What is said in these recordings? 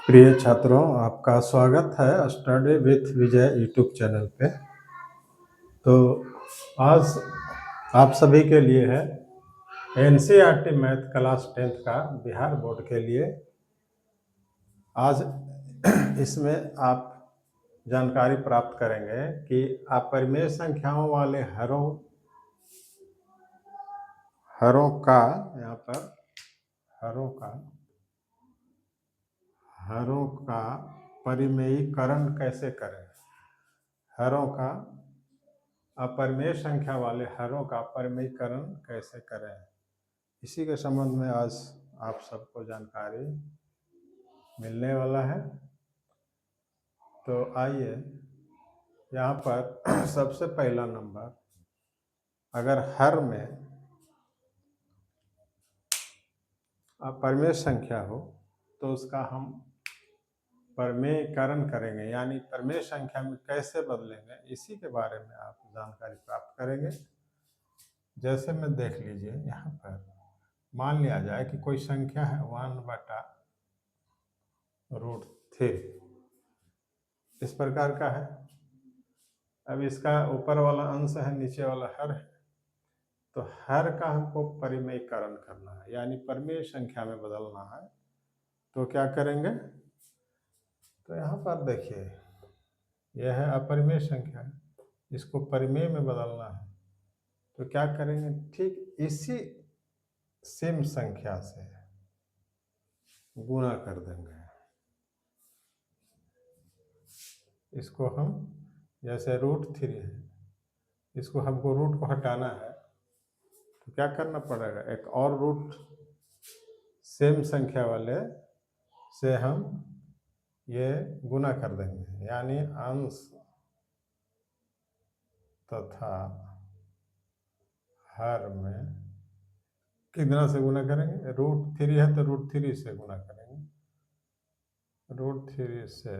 प्रिय छात्रों, आपका स्वागत है study with Vijay YouTube channel पे। तो आज आप सभी के लिए है एनसीईआरटी मैथ क्लास 10th का बिहार बोर्ड के लिए। आज इसमें आप जानकारी प्राप्त करेंगे कि अपरिमेय संख्याओं वाले हरों का यहाँ पर हरों का परिमेयीकरण कैसे करें। हरों का अपरिमेय संख्या वाले हरों का परिमेयीकरण कैसे करें, इसी के संबंध में आज आप सबको जानकारी मिलने वाला है। तो आइए यहाँ पर सबसे पहला नंबर, अगर हर में अपरिमेय संख्या हो तो उसका हम परिमेयीकरण करेंगे, यानी परिमेय संख्या में कैसे बदलेंगे, इसी के बारे में आप जानकारी प्राप्त करेंगे। जैसे में देख लीजिए, यहाँ पर मान लिया जाए कि कोई संख्या है 1/√3, इस प्रकार का है। अब इसका ऊपर वाला अंश है, नीचे वाला हर है, तो हर का हमको परिमेयीकरण करना है, यानी परिमेय संख्या में बदलना है। तो क्या करेंगे, तो यहाँ पर देखिए, यह है अपरिमेय संख्या, इसको परिमेय में बदलना है। तो क्या करेंगे, ठीक इसी सेम संख्या से गुणा कर देंगे। इसको हम, जैसे √3 है, इसको हमको रूट को हटाना है, तो क्या करना पड़ेगा, एक और रूट सेम संख्या वाले से हम ये गुना कर देंगे, यानी अंश तथा हर में कितना से गुना करेंगे, √3 है तो √3 से गुना करेंगे। √3 से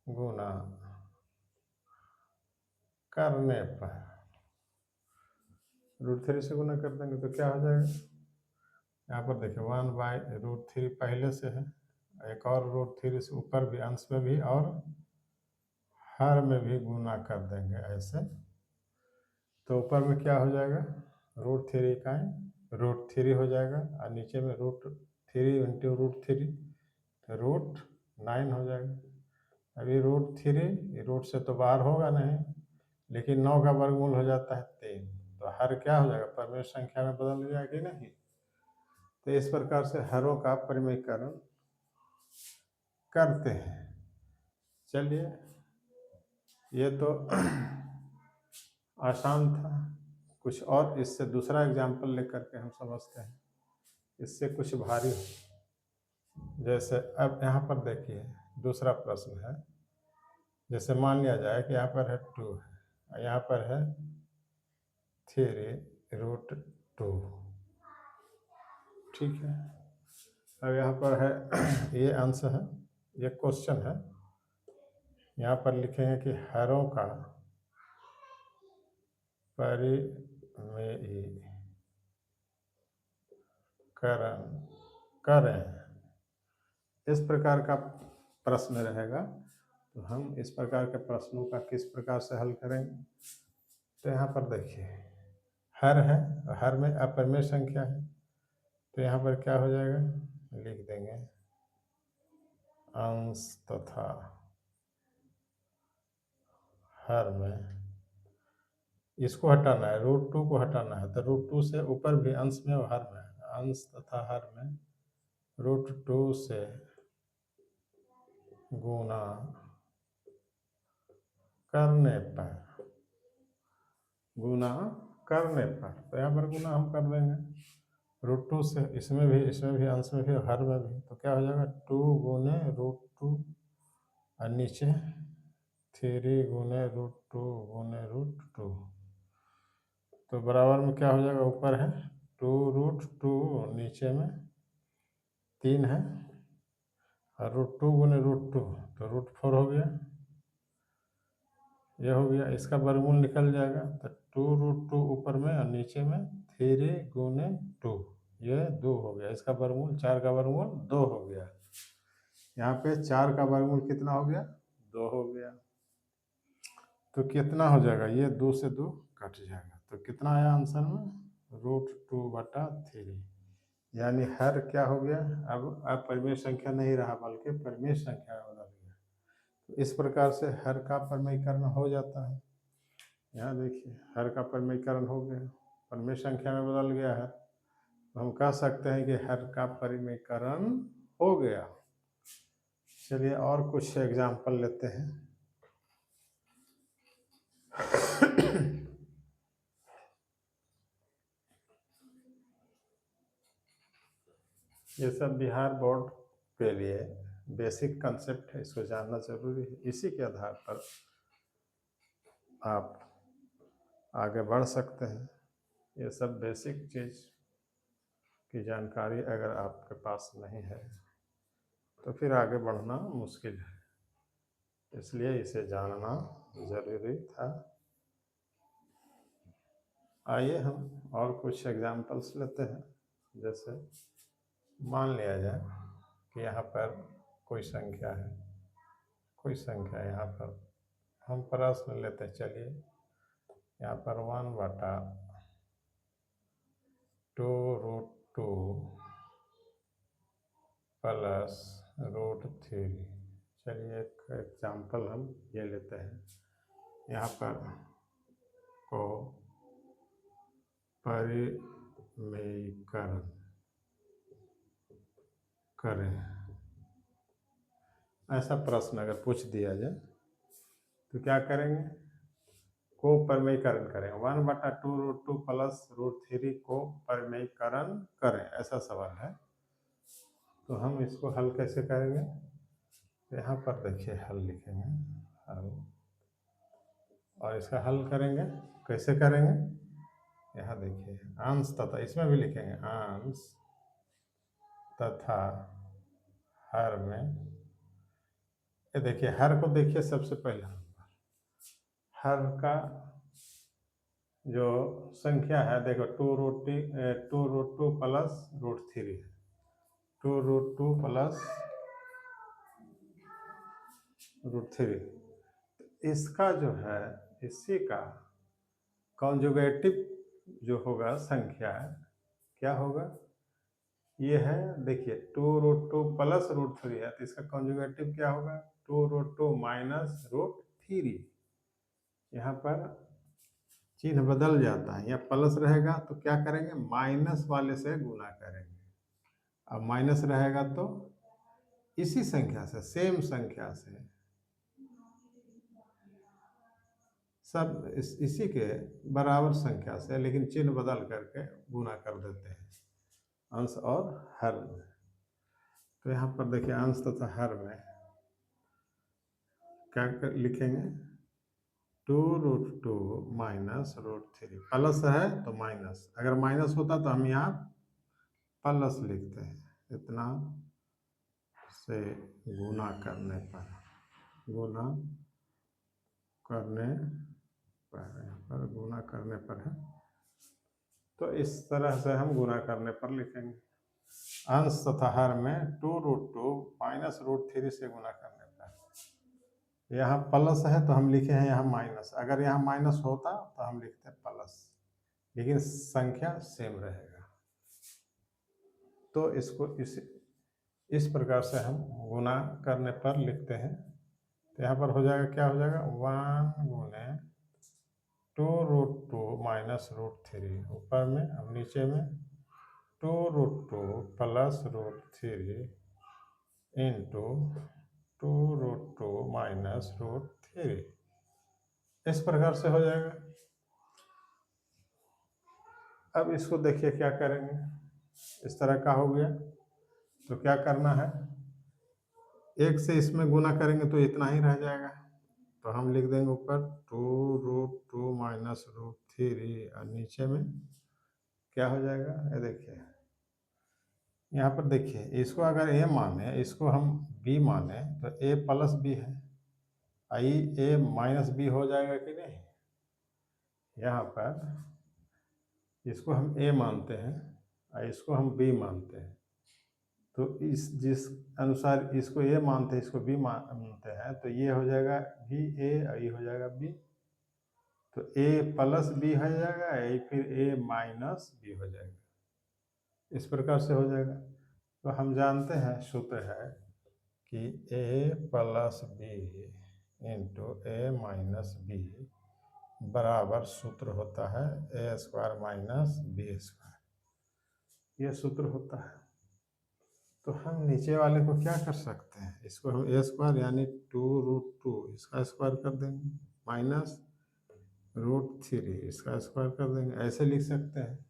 गुना करने पर √3 से गुना कर देंगे तो क्या हो जाएगा, यहाँ पर देखिए 1/√3 पहले से है, एक और √3 से ऊपर भी, अंश में भी और हर में भी गुना कर देंगे ऐसे। तो ऊपर में क्या हो जाएगा, √3 का √3 हो जाएगा, और नीचे में √3 इंटू √3 तो √9 हो जाएगा। अभी √3 रूट से तो बाहर होगा नहीं, लेकिन 9 का वर्गमूल हो जाता है 3, तो हर क्या हो जाएगा, परिमेय संख्या में बदल जाएगी नहीं। तो इस प्रकार से हरों का परिमेयीकरण करते हैं। चलिए, ये तो आसान था। कुछ और इससे दूसरा एग्जाम्पल लेकर के हम समझते हैं, इससे कुछ भारी हो। जैसे अब यहाँ पर देखिए, दूसरा प्रश्न है, जैसे मान लिया जाए कि यहाँ पर है 2 है, यहाँ पर है 3√2, ठीक है। अब यहाँ पर है ये आंसर है, ये क्वेश्चन है। यहाँ पर लिखेंगे कि हरों का परिमेयीकरण करें, इस प्रकार का प्रश्न रहेगा। तो हम इस प्रकार के प्रश्नों का किस प्रकार से हल करेंगे, तो यहाँ पर देखिए, हर है, हर में अपरिमेय संख्या है, तो यहाँ पर क्या हो जाएगा, लिख देंगे अंश तथा हर में, इसको हटाना है, √2 को हटाना है, तो √2 से ऊपर भी अंश में और हर में, अंश तथा हर में √2 से गुना करने पर, तो यहाँ पर गुना हम कर देंगे √2 से, इसमें भी अंश में भी हर में भी, तो क्या हो जाएगा 2 गुने √2, और नीचे 3 गुने √2 गुने √2, तो बराबर में क्या हो जाएगा, ऊपर है 2√2, नीचे में 3 है, और √2 गुने √2 तो √4 हो गया, ये हो गया। इसका वर्गमूल निकल जाएगा, तो 2√2 ऊपर में और नीचे में 3 गुने 2, ये 2 हो गया, इसका वर्गमूल 4 का वर्गमूल 2 हो गया। यहाँ पे 4 का वर्गमूल कितना हो गया? 2 हो गया। तो कितना हो जाएगा? ये 2 से 2 कट जाएगा, तो कितना आया आंसर में? √2/3। यानी हर क्या हो गया? अब परिमेय संख्या नहीं रहा बल्कि परिमेय संख्या में बदल गया। तो इस प्रकार से हर का परिमेयीकरण हो जाता है। यहाँ देखिए हर का परिमेयीकरण हो गया, परिमेय संख्या में बदल गया है, तो हम कह सकते हैं कि हर का परिमेयीकरण हो गया। चलिए और कुछ एग्जाम्पल लेते हैं। ये सब बिहार बोर्ड के लिए बेसिक कंसेप्ट है, इसको जानना जरूरी है। इसी के आधार पर आप आगे बढ़ सकते हैं। ये सब बेसिक चीज़ की जानकारी अगर आपके पास नहीं है तो फिर आगे बढ़ना मुश्किल है, इसलिए इसे जानना ज़रूरी था। आइए हम और कुछ एग्जाम्पल्स लेते हैं। जैसे मान लिया जाए कि यहाँ पर कोई संख्या है, कोई संख्या यहाँ पर हम प्रश्न लेते हैं। चलिए यहाँ पर 1/2√2 प्लस √3। चलिए एक एग्जाम्पल हम ये लेते हैं। यहाँ पर को परिमेयीकरण करें, ऐसा प्रश्न अगर पूछ दिया जाए तो क्या करेंगे? को परिमेयीकरण करें, 1/2√2 प्लस √3 को परिमेयीकरण करें, ऐसा सवाल है। तो हम इसको हल कैसे करेंगे? यहाँ पर देखिए हल लिखेंगे, हल, और इसका हल करेंगे। कैसे करेंगे? यहाँ देखिए अंश तथा, इसमें भी लिखेंगे अंश तथा हर में। ये देखिए हर को देखिए, सबसे पहला हर का जो संख्या है देखो 2√2 प्लस √3 है, 2√2 प्लस √3। इसका जो है इसी का कॉन्जुगेटिव जो होगा संख्या क्या होगा? ये है देखिए 2√2 प्लस √3 है, तो इसका कॉन्जुगेटिव क्या होगा? 2√2 माइनस √3। यहाँ पर चिन्ह बदल जाता है, यहाँ प्लस रहेगा तो क्या करेंगे? माइनस वाले से गुना करेंगे। अब माइनस रहेगा तो इसी संख्या से, सेम संख्या से सब इसी के बराबर संख्या से, लेकिन चिन्ह बदल करके गुना कर देते हैं अंश और हर में। तो यहाँ पर देखिए अंश तथा हर में क्या लिखेंगे? 2√2 माइनस √3, प्लस है तो माइनस, अगर माइनस होता तो हम यहाँ प्लस लिखते हैं। इतना से गुना करने पर, गुना करने पर, यहाँ पर गुना करने पर है, तो इस तरह से हम गुना करने पर लिखेंगे। अंश तथा हर में 2√2 माइनस √3 से गुना करने पर। यहाँ प्लस है तो हम लिखे हैं यहाँ माइनस, अगर यहाँ माइनस होता तो हम लिखते हैं प्लस, लेकिन संख्या सेम रहेगा। तो इसको इस प्रकार से हम गुना करने पर लिखते हैं। तो यहाँ पर हो जाएगा, क्या हो जाएगा? 1 गुने 2√2 माइनस √3, ऊपर में, अब नीचे में 2√2 प्लस √3 इंटू 2√2 माइनस √3, इस प्रकार से हो जाएगा। अब इसको देखिए क्या करेंगे, इस तरह का हो गया, तो क्या करना है? एक से इसमें गुना करेंगे तो इतना ही रह जाएगा, तो हम लिख देंगे ऊपर 2√2 माइनस √3, और नीचे में क्या हो जाएगा? ये देखिए यहाँ पर देखिए, इसको अगर a माने, इसको हम b माने, तो a प्लस b है, आई a माइनस b हो जाएगा कि नहीं? यहाँ पर इसको हम a मानते हैं इसको हम बी मानते हैं। तो इस जिस अनुसार इसको ए मानते हैं, इसको बी मानते हैं, तो ये हो जाएगा भी ए और ये हो जाएगा बी। तो ए प्लस बी हो जाएगा, या फिर ए माइनस बी हो जाएगा, इस प्रकार से हो जाएगा। तो हम जानते हैं सूत्र है कि ए प्लस बी इंटू ए माइनस बी बराबर सूत्र होता है ए स्क्वायर माइनस बी स्क्वायर, ये सूत्र होता है। तो हम नीचे वाले को क्या कर सकते हैं, इसको हम ए स्क्वायर यानी 2√2 इसका स्क्वायर कर देंगे, माइनस √3 इसका स्क्वायर कर देंगे, ऐसे लिख सकते हैं।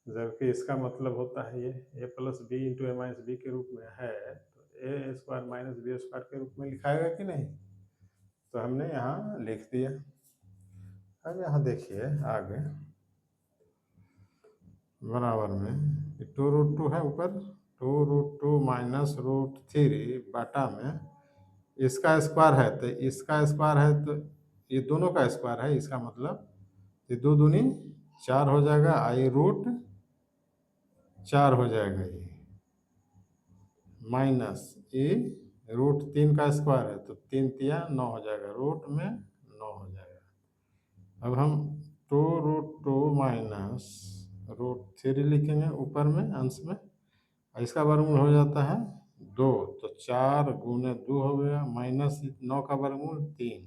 जबकि इसका मतलब होता है ये ए प्लस बी इंटू ए माइनस बी के रूप में है, तो ए स्क्वायर माइनस बी स्क्वायर के रूप में लिखाएगा कि नहीं। तो हमने यहाँ लिख दिया। अब यहाँ देखिए आगे बराबर में 2√2 है ऊपर, 2√2 माइनस √3 बटा में इसका स्क्वायर है, तो इसका स्क्वायर है तो ये दोनों का स्क्वायर है, इसका मतलब ये 2 दूनी 4 हो जाएगा, आई √4 हो जाएगा ये, माइनस ये √3 का स्क्वायर है तो 3 तिया 9 हो जाएगा, रूट में 9 हो जाएगा। अब हम 2√2 माइनस √3 लिखेंगे ऊपर में अंश में, और इसका वर्गमूल हो जाता है 2, तो 4 गुने 2 हो गया, माइनस 9 का वर्गमूल 3,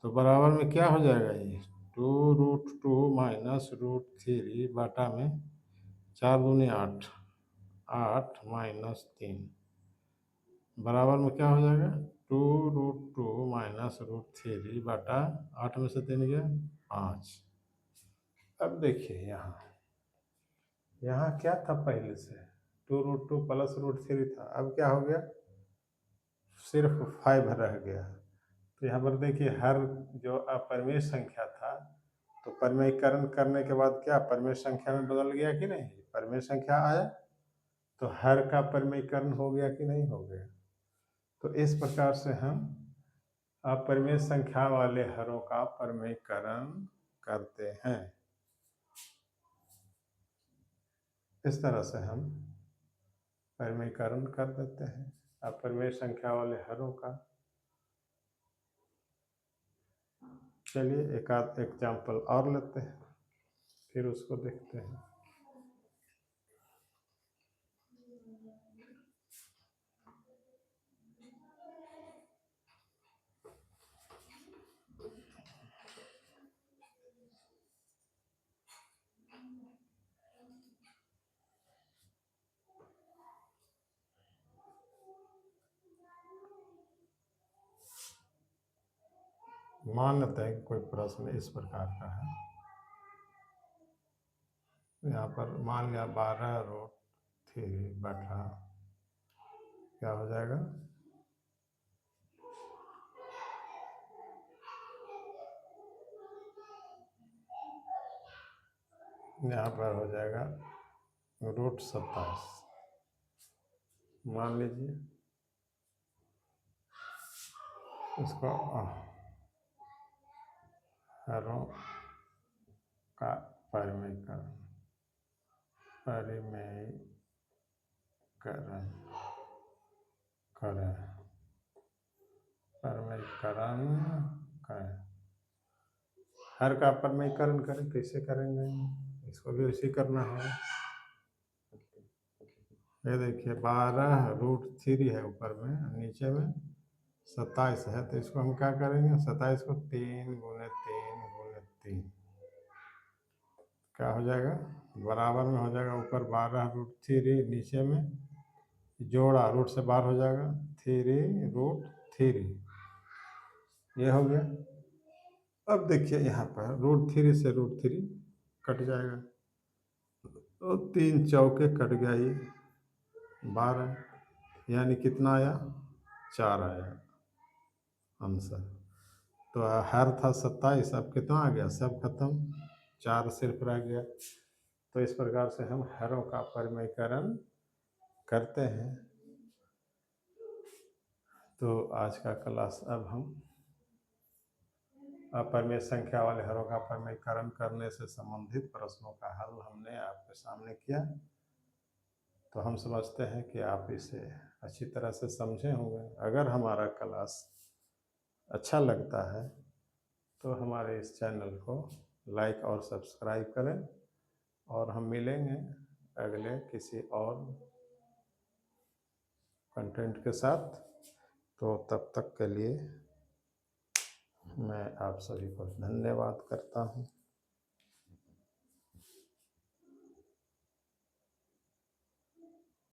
तो बराबर में क्या हो जाएगा ये 2√2 माइनस √3 बटा में 4 दूनी 8, 8 माइनस 3 बराबर में क्या हो जाएगा 2√2 माइनस √3 बटा 8 में से 3 गया 5। अब देखिए यहाँ क्या था, पहले से 2√2 प्लस √3 था, अब क्या हो गया सिर्फ 5 रह गया। तो यहाँ पर देखिए हर जो अपरिमेय संख्या था, तो परिमेयकरण करने के बाद क्या परिमेय संख्या में बदल गया कि नहीं, परिमेय संख्या आया तो हर का परिमेयकरण हो गया कि नहीं हो गया। तो इस प्रकार से हम अपरिमेय संख्या वाले हरों का परिमेयकरण करते हैं। इस तरह से हम परिमेयकरण कर देते हैं अपरिमेय संख्या वाले हरों का। चलिए एक आध एग्जाम्पल और लेते हैं, फिर उसको देखते हैं। मान लेते हैं कि कोई प्रश्न इस प्रकार का है, यहाँ पर मान लिया 12√3 बटा क्या हो जाएगा यहाँ पर हो जाएगा √27 मान लीजिए। इसको हरों का परिमेयकरण करें, परिमेयकरण करें, हर का परिमेयकरण करें, कैसे करेंगे इसको भी उसी करना है। ये देखिए 12√3 है ऊपर में, नीचे में 27 है, तो इसको हम क्या करेंगे 27 को 3 गुने 3 गुने 3 क्या हो जाएगा बराबर में हो जाएगा, ऊपर 12√3 नीचे में जोड़ा रूट से बाहर हो जाएगा 3√3, ये हो गया। अब देखिए यहाँ पर √3 से √3 कट जाएगा, तो 3 चौके कट गया, ये 12 यानी कितना आया 4 आया आंसर। तो हर था 27, अब कितना आ गया सब खत्म, 4 सिर्फ रह गया। तो इस प्रकार से हम हरों का परिमेयकरण करते हैं। तो आज का क्लास अब हम अपरिमेय संख्या वाले हरों का परिमेयकरण करने से संबंधित प्रश्नों का हल हमने आपके सामने किया। तो हम समझते हैं कि आप इसे अच्छी तरह से समझे होंगे। अगर हमारा क्लास अच्छा लगता है तो हमारे इस चैनल को लाइक और सब्सक्राइब करें, और हम मिलेंगे अगले किसी और कंटेंट के साथ। तो तब तक के लिए मैं आप सभी को धन्यवाद करता हूँ।